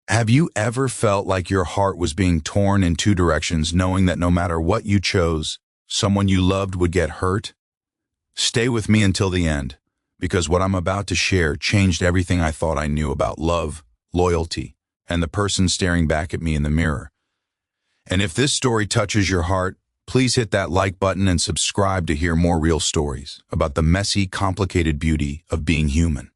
Have you ever felt like your heart was being torn in two directions, knowing that no matter what you chose, someone you loved would get hurt? Stay with me until the end, because what I'm about to share changed everything I thought I knew about love, loyalty, and the person staring back at me in the mirror. And if this story touches your heart, please hit that like button and subscribe to hear more real stories about the messy, complicated beauty of being human.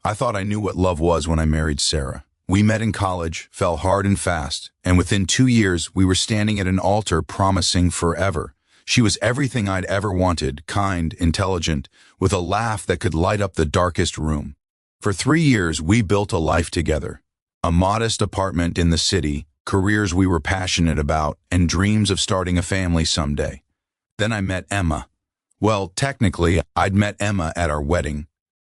I thought I knew what love was when I married Sarah. We met in college, fell hard and fast, and within 2 years, we were standing at an altar promising forever. She was everything I'd ever wanted, kind, intelligent, with a laugh that could light up the darkest room. For 3 years, we built a life together. A modest apartment in the city, careers we were passionate about, and dreams of starting a family someday. Then I met Emma. Well, technically, I'd met Emma at our wedding.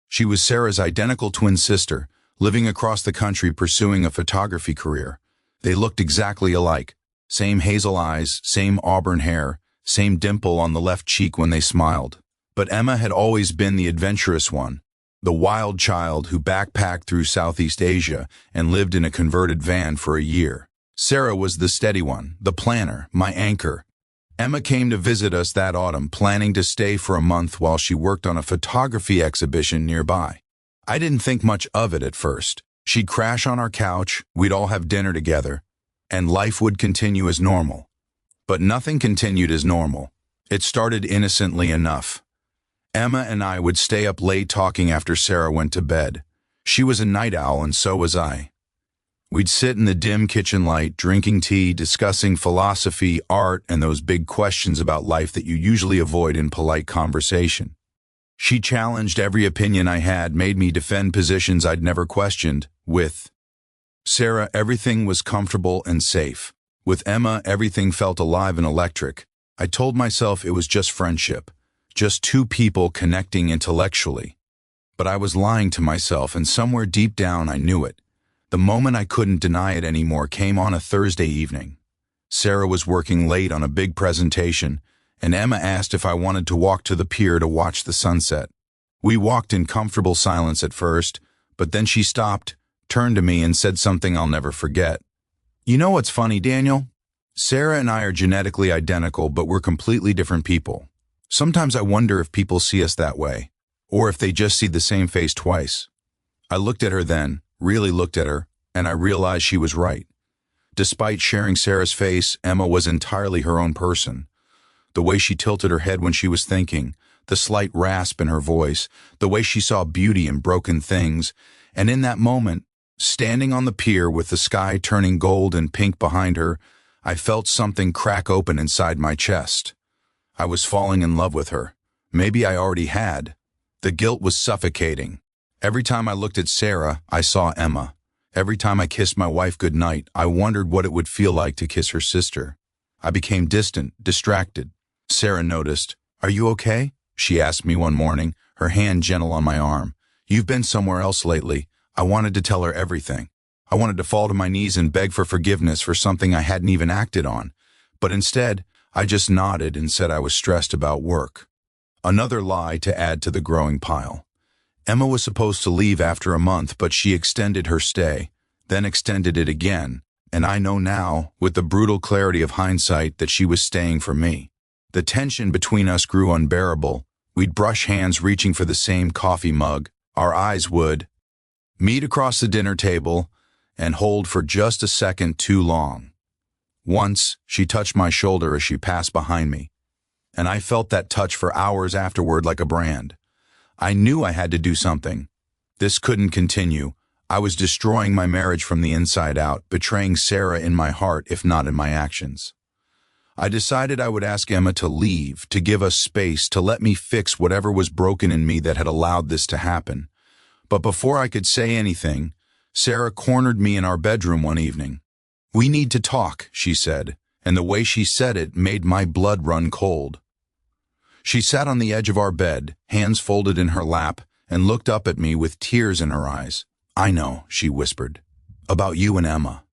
She was Sarah's identical twin sister, living across the country pursuing a photography career. They looked exactly alike. Same hazel eyes, same auburn hair, same dimple on the left cheek when they smiled. But Emma had always been the adventurous one, the wild child who backpacked through Southeast Asia and lived in a converted van for a year. Sarah was the steady one, the planner, my anchor. Emma came to visit us that autumn, planning to stay for a month while she worked on a photography exhibition nearby. I didn't think much of it at first. She'd crash on our couch, we'd all have dinner together, and life would continue as normal. But nothing continued as normal. It started innocently enough. Emma and I would stay up late talking after Sarah went to bed. She was a night owl and so was I. We'd sit in the dim kitchen light, drinking tea, discussing philosophy, art, and those big questions about life that you usually avoid in polite conversation. She challenged every opinion I had, made me defend positions I'd never questioned. With Sarah, everything was comfortable and safe. With Emma, everything felt alive and electric. I told myself it was just friendship, just two people connecting intellectually. But I was lying to myself, and somewhere deep down I knew it. The moment I couldn't deny it anymore came on a Thursday evening. Sarah was working late on a big presentation, and Emma asked if I wanted to walk to the pier to watch the sunset. We walked in comfortable silence at first, but then she stopped, turned to me, and said something I'll never forget. "You know what's funny, Daniel? Sarah and I are genetically identical, but we're completely different people. Sometimes I wonder if people see us that way, or if they just see the same face twice." I looked at her then, really looked at her, and I realized she was right. Despite sharing Sarah's face, Emma was entirely her own person. The way she tilted her head when she was thinking, the slight rasp in her voice, the way she saw beauty in broken things, and in that moment, standing on the pier with the sky turning gold and pink behind her, I felt something crack open inside my chest. I was falling in love with her. Maybe I already had. The guilt was suffocating. Every time I looked at Sarah, I saw Emma. Every time I kissed my wife goodnight, I wondered what it would feel like to kiss her sister. I became distant, distracted. Sarah noticed. "Are you okay?" she asked me one morning, her hand gentle on my arm. "You've been somewhere else lately." I wanted to tell her everything. I wanted to fall to my knees and beg for forgiveness for something I hadn't even acted on. But instead, I just nodded and said I was stressed about work. Another lie to add to the growing pile. Emma was supposed to leave after a month, but she extended her stay, then extended it again, and I know now, with the brutal clarity of hindsight, that she was staying for me. The tension between us grew unbearable. We'd brush hands reaching for the same coffee mug. Our eyes would meet across the dinner table and hold for just a second too long. Once, she touched my shoulder as she passed behind me, and I felt that touch for hours afterward like a brand. I knew I had to do something. This couldn't continue. I was destroying my marriage from the inside out, betraying Sarah in my heart if not in my actions. I decided I would ask Emma to leave, to give us space, to let me fix whatever was broken in me that had allowed this to happen. But before I could say anything, Sarah cornered me in our bedroom one evening. "We need to talk," she said, and the way she said it made my blood run cold. She sat on the edge of our bed, hands folded in her lap, and looked up at me with tears in her eyes. "I know," she whispered, "about you and Emma."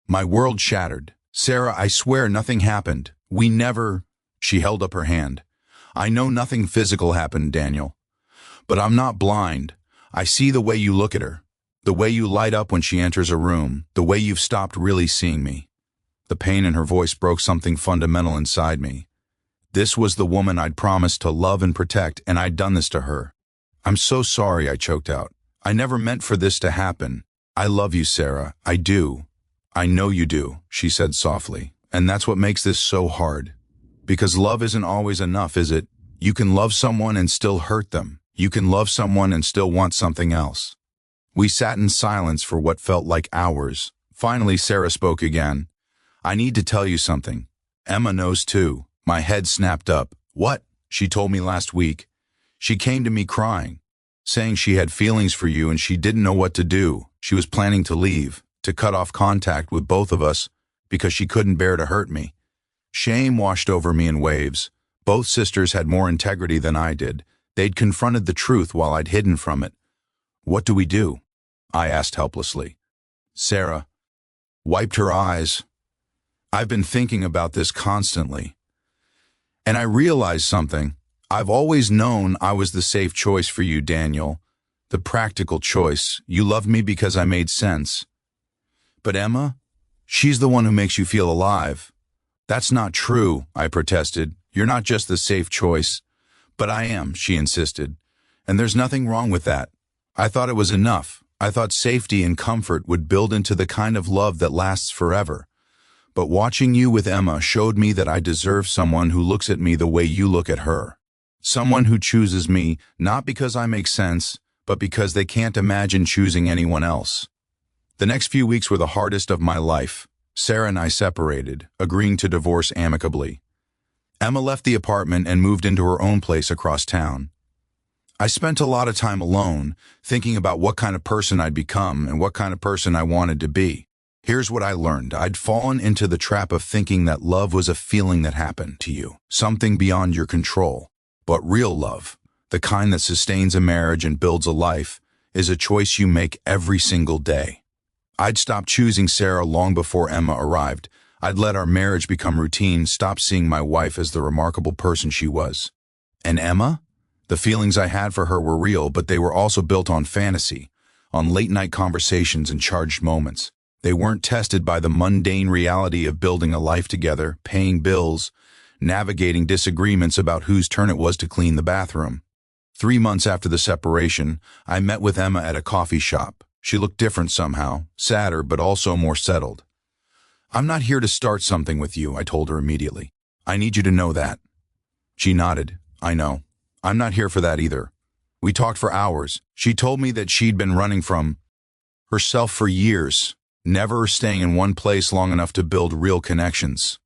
My world shattered. "Sarah, I swear nothing happened. We never—" She held up her hand. "I know nothing physical happened, Daniel. But I'm not blind. I see the way you look at her. The way you light up when she enters a room, the way you've stopped really seeing me. The pain in her voice broke something fundamental inside me. This was the woman I'd promised to love and protect, and I'd done this to her. I'm so sorry, I choked out. I never meant for this to happen. I love you, Sarah. I do. I know you do, she said softly. And that's what makes this so hard. Because love isn't always enough, is it? You can love someone and still hurt them. You can love someone and still want something else. We sat in silence for what felt like hours. Finally, Sarah spoke again. I need to tell you something. Emma knows too. My head snapped up. What? She told me last week. She came to me crying, saying she had feelings for you and she didn't know what to do. She was planning to leave, to cut off contact with both of us because she couldn't bear to hurt me. Shame washed over me in waves. Both sisters had more integrity than I did. They'd confronted the truth while I'd hidden from it. What do we do? I asked helplessly. Sarah wiped her eyes. I've been thinking about this constantly. And I realized something. I've always known I was the safe choice for you, Daniel. The practical choice. You loved me because I made sense. But Emma, she's the one who makes you feel alive. That's not true, I protested. You're not just the safe choice. But I am, she insisted. And there's nothing wrong with that. I thought it was enough. I thought safety and comfort would build into the kind of love that lasts forever. But watching you with Emma showed me that I deserve someone who looks at me the way you look at her. Someone who chooses me, not because I make sense, but because they can't imagine choosing anyone else. The next few weeks were the hardest of my life. Sarah and I separated, agreeing to divorce amicably. Emma left the apartment and moved into her own place across town. I spent a lot of time alone, thinking about what kind of person I'd become and what kind of person I wanted to be. Here's what I learned. I'd fallen into the trap of thinking that love was a feeling that happened to you, something beyond your control. But real love, the kind that sustains a marriage and builds a life, is a choice you make every single day. I'd stopped choosing Sarah long before Emma arrived. I'd let our marriage become routine, stopped seeing my wife as the remarkable person she was. And Emma? The feelings I had for her were real, but they were also built on fantasy, on late-night conversations and charged moments. They weren't tested by the mundane reality of building a life together, paying bills, navigating disagreements about whose turn it was to clean the bathroom. 3 months after the separation, I met with Emma at a coffee shop. She looked different somehow, sadder but also more settled. I'm not here to start something with you, I told her immediately. I need you to know that. She nodded. I know. I'm not here for that either. We talked for hours. She told me that she'd been running from herself for years, never staying in one place long enough to build real connections.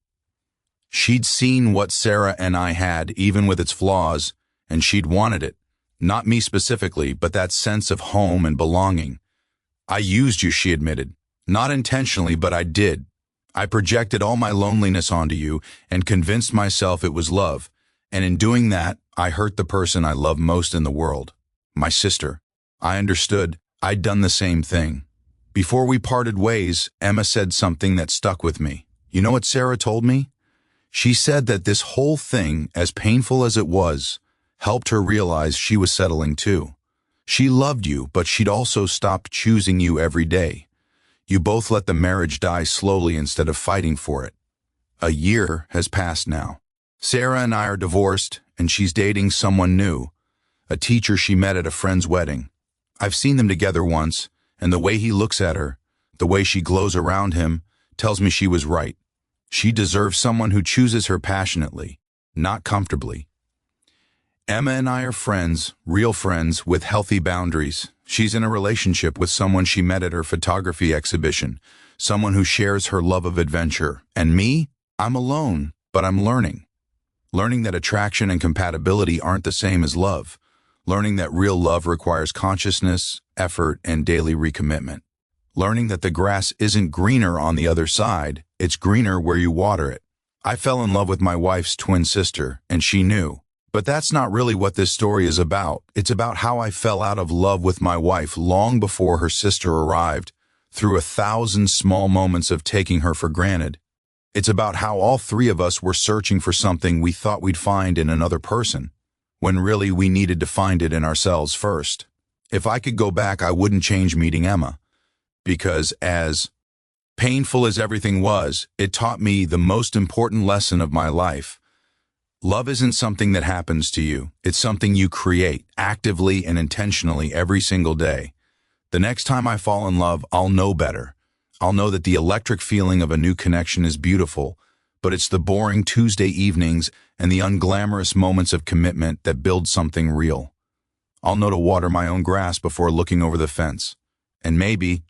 She'd seen what Sarah and I had, even with its flaws, and she'd wanted it. Not me specifically, but that sense of home and belonging. I used you, she admitted. Not intentionally, but I did. I projected all my loneliness onto you and convinced myself it was love. And in doing that, I hurt the person I love most in the world. My sister. I understood. I'd done the same thing. Before we parted ways, Emma said something that stuck with me. You know what Sarah told me? She said that this whole thing, as painful as it was, helped her realize she was settling too. She loved you, but she'd also stopped choosing you every day. You both let the marriage die slowly instead of fighting for it. A year has passed now. Sarah and I are divorced, and she's dating someone new, a teacher she met at a friend's wedding. I've seen them together once, and the way he looks at her, the way she glows around him, tells me she was right. She deserves someone who chooses her passionately, not comfortably. Emma and I are friends, real friends, with healthy boundaries. She's in a relationship with someone she met at her photography exhibition, someone who shares her love of adventure. And me? I'm alone, but I'm learning. Learning that attraction and compatibility aren't the same as love. Learning that real love requires consciousness, effort, and daily recommitment. Learning that the grass isn't greener on the other side, it's greener where you water it. I fell in love with my wife's twin sister, and she knew. But that's not really what this story is about. It's about how I fell out of love with my wife long before her sister arrived, through 1,000 small moments of taking her for granted. It's about how all three of us were searching for something we thought we'd find in another person, when really we needed to find it in ourselves first. If I could go back, I wouldn't change meeting Emma, because as painful as everything was, it taught me the most important lesson of my life. Love isn't something that happens to you. It's something you create actively and intentionally every single day. The next time I fall in love, I'll know better. I'll know that the electric feeling of a new connection is beautiful, but it's the boring Tuesday evenings and the unglamorous moments of commitment that build something real. I'll know to water my own grass before looking over the fence. And maybe,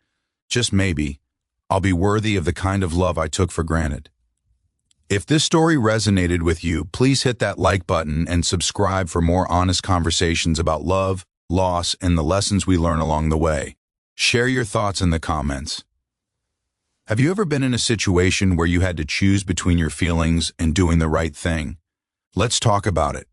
just maybe, I'll be worthy of the kind of love I took for granted. If this story resonated with you, please hit that like button and subscribe for more honest conversations about love, loss, and the lessons we learn along the way. Share your thoughts in the comments. Have you ever been in a situation where you had to choose between your feelings and doing the right thing? Let's talk about it.